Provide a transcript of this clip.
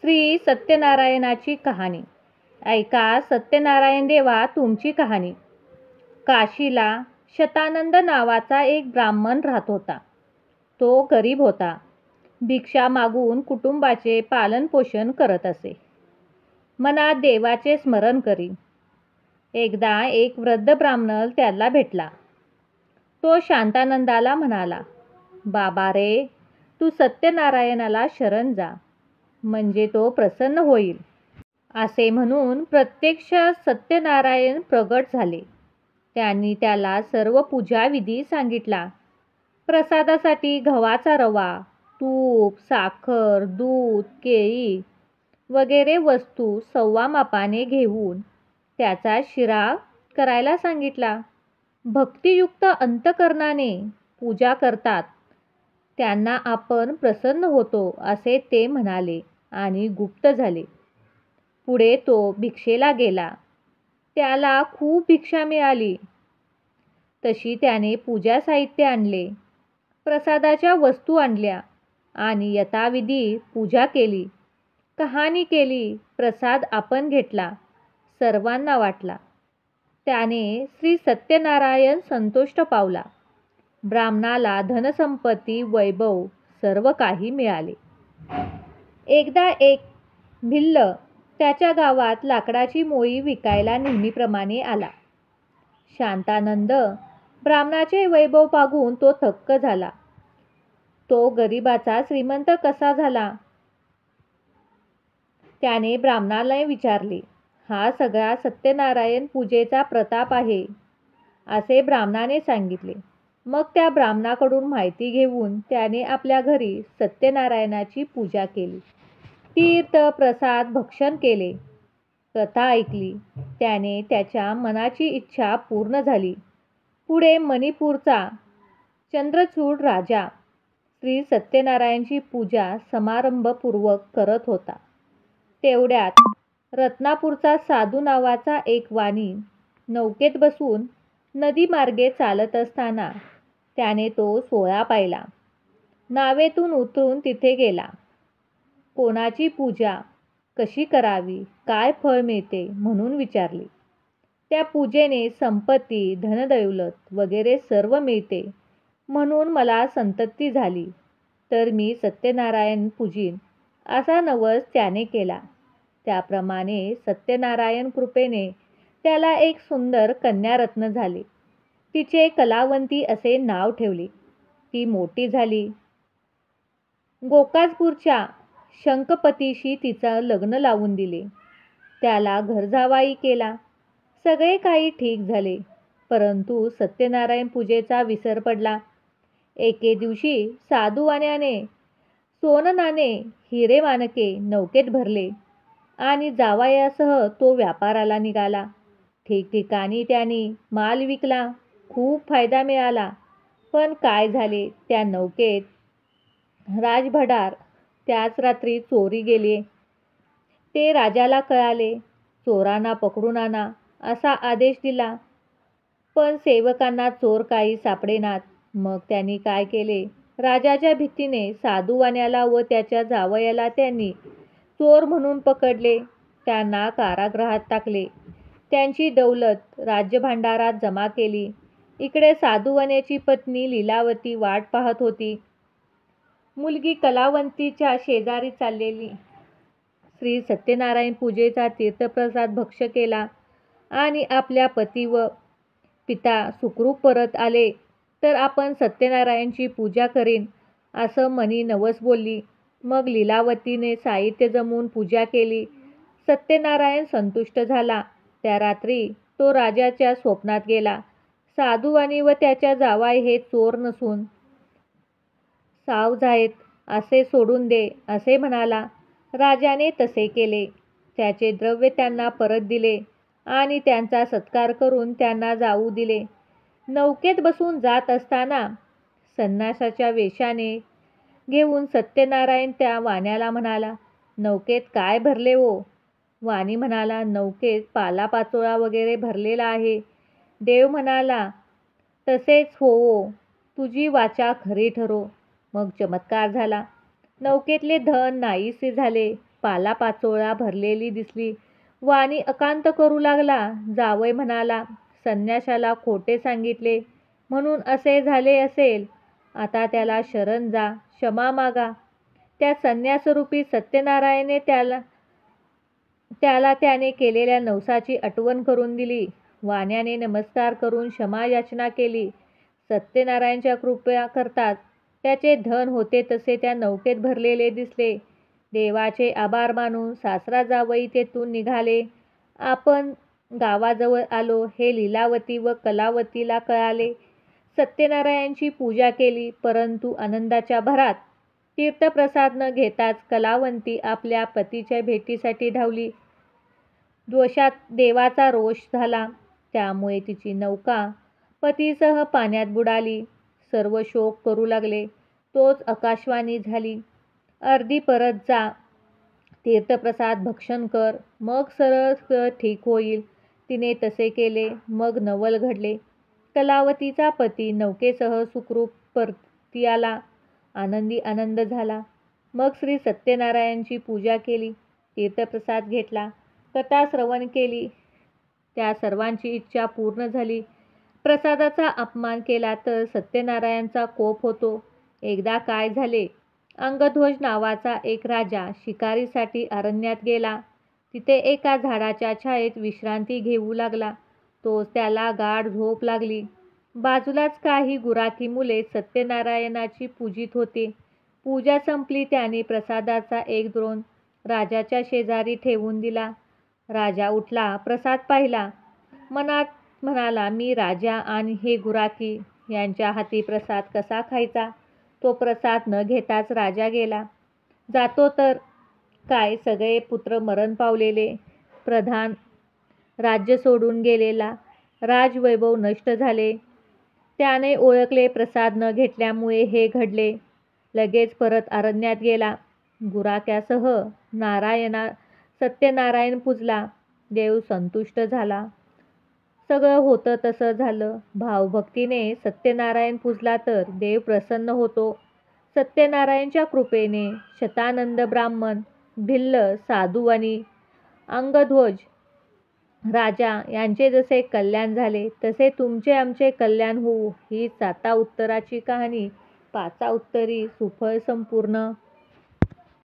श्री सत्यनारायणाची कहाणी. ऐका सत्यनारायण देवा तुमची कहाणी. काशीला शतानंद नावाचा एक ब्राह्मण राहत होता. तो गरीब होता. भिक्षा मागून कुटुंबाचे पालनपोषण करत असे. मनात देवाचे स्मरण करी. एकदा एक वृद्ध ब्राह्मण त्याला भेटला. तो शांतानंदाला म्हणाला, बाबा रे, तू सत्यनारायणाला शरण जा, म्हणजे तो प्रसन्न होईल. असे म्हणून प्रत्यक्ष सत्यनारायण प्रगट झाले. त्यांनी त्याला सर्व पूजाविधी सांगितला. प्रसादासाठी गव्हाचा रवा, तूप, साखर, दूध, केळी वगैरे वस्तू सव्वा मापाने घेऊन त्याचा शिरा करायला सांगितला. भक्तियुक्त अंतकरणाने पूजा करतात त्यांना आपण प्रसन्न होतो असे ते म्हणाले आणि गुप्त झाले. पुढे तो भिक्षेला गेला. त्याला खूप भिक्षा मिळाली. तशी त्याने पूजा साहित्य आणले, प्रसादाच्या वस्तू आणल्या आणि यथाविधी पूजा केली, कहाणी केली. प्रसाद आपण घेतला, सर्वांना वाटला. त्याने श्री सत्यनारायण संतुष्ट पावला. ब्राह्मणाला धनसंपत्ती, वैभव सर्व काही मिळाले. एकदा एक भिल्ल त्याच्या गावात लाकडाची मोळी विकायला नेहमीप्रमाणे आला. शांतानंद ब्राह्मणाचे वैभव पाहून तो थक्क झाला. तो गरिबाचा श्रीमंत कसा झाला? त्याने ब्राह्मणाला विचारले. हा सगळा सत्यनारायण पूजेचा प्रताप आहे, असे ब्राह्मणाने सांगितले. मग त्या ब्राह्मणाकडून माहिती घेऊन त्याने आपल्या घरी सत्यनारायणाची पूजा केली. तीर्थ प्रसाद भक्षण केले, कथा ऐकली. त्याने त्याच्या मनाची इच्छा पूर्ण झाली. पुढे मणिपूरचा चंद्रचूड राजा श्री सत्यनारायणची पूजा समारंभपूर्वक करत होता. तेवढ्यात रत्नापूरचा साधू नावाचा एक वाणी नौकेत बसून नदीमार्गे चालत असताना त्याने तो सोहळा पाहिला. नावेतून उतरून तिथे गेला. कोणाची पूजा कशी करावी, काय फळ मिळते म्हणून विचारले. त्या पूजेने संपत्ती, धनदौलत वगैरे सर्व मिळते, म्हणून मला संतप्ती झाली, तर मी सत्यनारायण पूजीन असा नवस त्याने केला. त्याप्रमाणे सत्यनारायण कृपेने त्याला एक सुंदर कन्यारत्न झाले. तिचे कलावंती असे नाव ठेवले. ती मोठी झाली. गोकाकपूरच्या शंखपतीशी तिचं लग्न लावून दिले. त्याला घरजावाई केला. सगळे काही ठीक झाले, परंतु सत्यनारायण पूजेचा विसर पडला. एके दिवशी साधूवाण्याने सोननाणे, हिरे माणके नौकेत भरले आणि जावयासह तो व्यापाराला निघाला. ठिकठिकाणी त्यांनी माल विकला. खूप फायदा मिळाला. पण काय झाले, त्या नौकेत राजभटार त्याच रात्री चोरी गेले. ते राजाला कळाले. चोरांना पकडून आणा असा आदेश दिला. पण सेवकांना चोर काही सापडेनात. मग त्यांनी काय केले, राजाच्या भीतीने साधूवाण्याला व त्याच्या जावयाला त्यांनी चोर म्हणून पकडले. त्यांना कारागृहात टाकले. त्यांची दौलत राज्यभांडारात जमा केली. इकडे साधूवाण्याची पत्नी लीलावती वाट पाहत होती. मुलगी कलावंतीच्या शेजारी चाललेली. श्री सत्यनारायण पूजेचा तीर्थप्रसाद भक्ष केला आणि आपल्या पती व पिता सुखरूप परत आले तर आपण सत्यनारायणची पूजा करीन असं मनी नवस बोलली. मग लीलावतीने साहित्य जमवून पूजा केली. सत्यनारायण संतुष्ट झाला. त्या रात्री तो राजाच्या स्वप्नात गेला. साधूवाणी व त्याच्या जावाई हे चोर नसून सावज आहेत, असे सोडून दे असे म्हणाला. राजाने तसे केले. त्याचे द्रव्य त्यांना परत दिले आणि त्यांचा सत्कार करून त्यांना जाऊ दिले. नौकेत बसून जात असताना संन्यासाच्या वेशाने घेऊन सत्यनारायण त्या वाण्याला म्हणाला, नौकेत काय भरले हो? वाणी म्हणाला, नौकेत पालापाचोळा वगैरे भरलेला आहे. देव म्हणाला, तसेच होवो, तुझी वाचा खरी ठरो. मग चमत्कार झाला. नौकेतले धन नाहीसे झाले. पालापाचोळा भरलेली दिसली. वाणी अकांत करू लागला. जावई म्हणाला, संन्याशाला खोटे सांगितले म्हणून असे झाले असेल. आता त्याला शरण जा, क्षमा मागा. त्या संन्यासरूपी सत्यनारायणे त्याला त्याने केलेल्या नवसाची आठवण करून दिली. वाण्याने नमस्कार करून क्षमा याचना केली. सत्यनारायणच्या कृपा करताच त्याचे धन होते तसे त्या नौकेत भरलेले दिसले. देवाचे आभार मानून सासरा जावई तेथून निघाले. आपण गावाजवळ आलो हे लीलावती व कलावतीला कळाले. सत्यनारायणाची पूजा केली, परंतु आनंदाच्या भरात तीर्थप्रसाद न घेताच कलावंती आपल्या पतीच्या भेटीसाठी धावली. द्वेषात देवाचा रोष झाला, त्यामुळे तिची नौका पतीसह पाण्यात बुडाली. सर्व शोक करू लागले. तोच आकाशवाणी झाली, अर्धी परत जा, तीर्थप्रसाद भक्षण कर, मग सरळ ठीक होईल. तिने तसे केले. मग नवल घडले. कलावतीचा पती नौकेसह सुखरूप परती आला. आनंदी आनंद झाला. मग श्री सत्यनारायणाची पूजा केली, तीर्थप्रसाद घेतला, कथा श्रवण केली. त्या सर्वांची इच्छा पूर्ण झाली. प्रसादाचा अपमान केला तर सत्यनारायणाचा कोप होतो. एकदा काय झाले, अंगध्वज नावाचा एक राजा शिकारीसाठी अरण्यात गेला. तिथे एका झाडाच्या छायेत विश्रांती घेऊ लागला. तोच त्याला गाढ झोप लागली. बाजूलाच काही गुराखी मुले सत्यनारायणाची पूजित होती. पूजा संपली. त्याने प्रसादाचा एक द्रोण राजाच्या शेजारी ठेवून दिला. राजा उठला, प्रसाद पाहिला. मनात म्हणाला, मी राजा आणि हे गुराखी यांच्या हाती प्रसाद कसा खायचा. तो प्रसाद न घेताच राजा गेला. जातो तर काय, सगळे पुत्र मरण पावलेले, प्रधान राज्य सोडून गेलेला, राजवैभव नष्ट झाले. त्याने ओळखले प्रसाद न घेतल्यामुळे हे घडले. लगेच परत अरण्यात गेला. गुराख्यासह सत्यनारायण पूजला. देव संतुष्ट झाला. सगळं होतं तसं झालं. भावभक्तीने सत्यनारायण पूजला तर देव प्रसन्न होतो. सत्यनारायणच्या कृपेने शतानंद ब्राह्मण, भिल्ल साधू आणि अंगध्वज राजा यांचे जसे कल्याण झाले तसे तुमचे आमचे कल्याण होऊ. हीच आता उत्तराची कहाणी. पाचा उत्तरी सुफळ संपूर्ण.